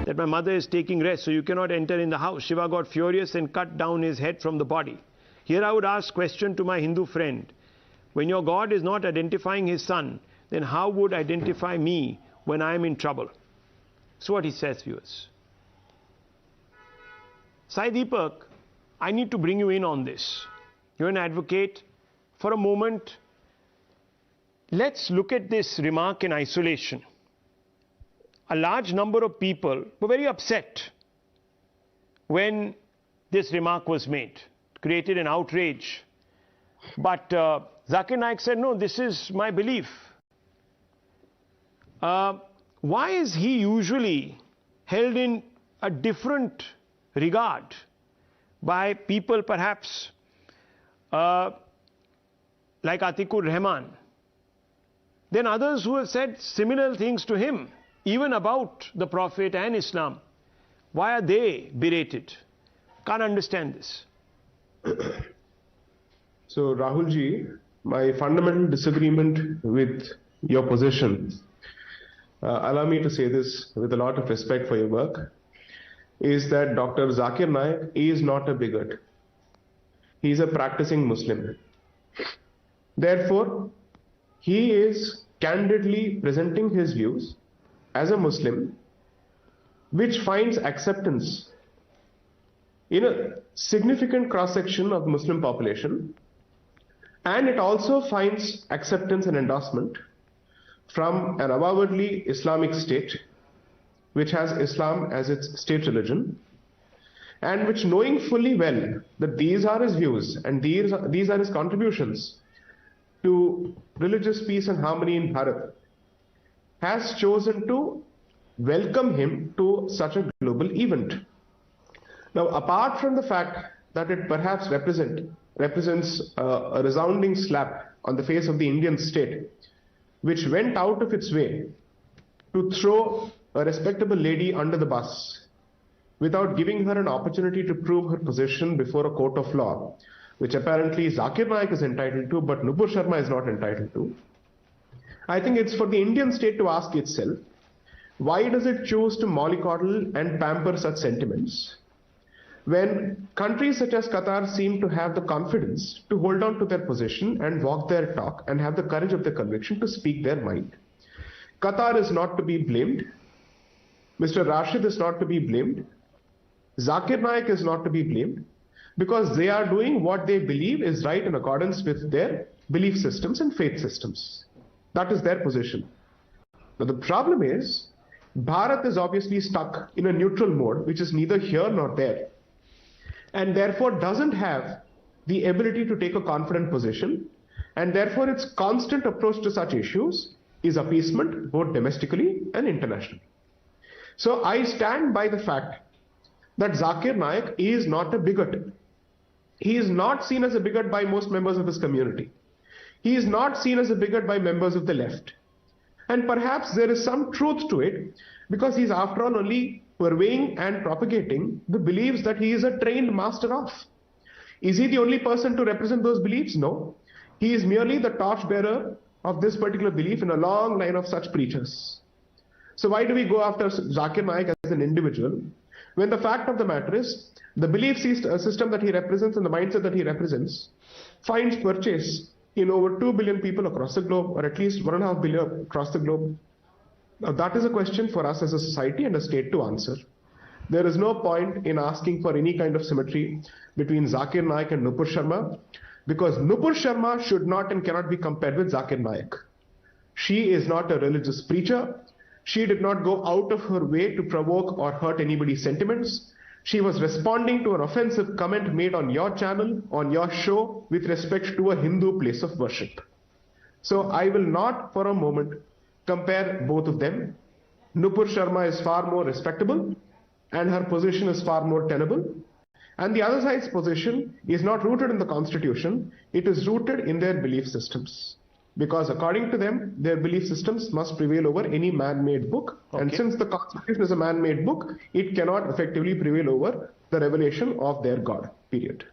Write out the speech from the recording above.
that my mother is taking rest, so you cannot enter in the house. Shiva got furious and cut down his head from the body. Here I would ask question to my Hindu friend. When your God is not identifying his son, then how would identify me when I am in trouble? That's what he says, viewers. Sai Deepak, I need to bring you in on this. You're an advocate. For a moment, let's look at this remark in isolation. A large number of people were very upset when this remark was made. It created an outrage. But Zakir Naik said, no, this is my belief. Why is he usually held in a different regard by people perhaps like Atikur Rahman, then others who have said similar things to him, even about the Prophet and Islam? Why are they berated? Can't understand this. So Rahul ji, my fundamental disagreement with your position, allow me to say this with a lot of respect for your work, is that Dr. Zakir Naik is not a bigot. He is a practicing Muslim. Therefore, he is candidly presenting his views as a Muslim, which finds acceptance in a significant cross-section of the Muslim population, and it also finds acceptance and endorsement from an avowedly Islamic state, which has Islam as its state religion, and which, knowing fully well that these are his views and these are his contributions to religious peace and harmony in Bharat, has chosen to welcome him to such a global event. Now, apart from the fact that it perhaps represents a resounding slap on the face of the Indian state, which went out of its way to throw a respectable lady under the bus without giving her an opportunity to prove her position before a court of law, which apparently Zakir Naik is entitled to, but Nupur Sharma is not entitled to. I think it's for the Indian state to ask itself, why does it choose to mollycoddle and pamper such sentiments when countries such as Qatar seem to have the confidence to hold on to their position and walk their talk and have the courage of their conviction to speak their mind? Qatar is not to be blamed. Mr. Rashid is not to be blamed. Zakir Naik is not to be blamed, because they are doing what they believe is right in accordance with their belief systems and faith systems. That is their position. Now the problem is, Bharat is obviously stuck in a neutral mode, which is neither here nor there, and therefore doesn't have the ability to take a confident position, and therefore its constant approach to such issues is appeasement, both domestically and internationally. So I stand by the fact that Zakir Naik is not a bigot. He is not seen as a bigot by most members of his community. He is not seen as a bigot by members of the left. And perhaps there is some truth to it, because he is after all only purveying and propagating the beliefs that he is a trained master of. Is he the only person to represent those beliefs? No. He is merely the torchbearer of this particular belief in a long line of such preachers. So why do we go after Zakir Naik as an individual, when the fact of the matter is, the belief system that he represents and the mindset that he represents finds purchase in over 2 billion people across the globe, or at least 1.5 billion across the globe? Now that is a question for us as a society and a state to answer. There is no point in asking for any kind of symmetry between Zakir Naik and Nupur Sharma, because Nupur Sharma should not and cannot be compared with Zakir Naik. She is not a religious preacher. She did not go out of her way to provoke or hurt anybody's sentiments. She was responding to an offensive comment made on your channel, on your show, with respect to a Hindu place of worship. So I will not for a moment compare both of them. Nupur Sharma is far more respectable and her position is far more tenable. And the other side's position is not rooted in the constitution, it is rooted in their belief systems. Because according to them, their belief systems must prevail over any man-made book. Okay. And since the Constitution is a man-made book, it cannot effectively prevail over the revelation of their God, period.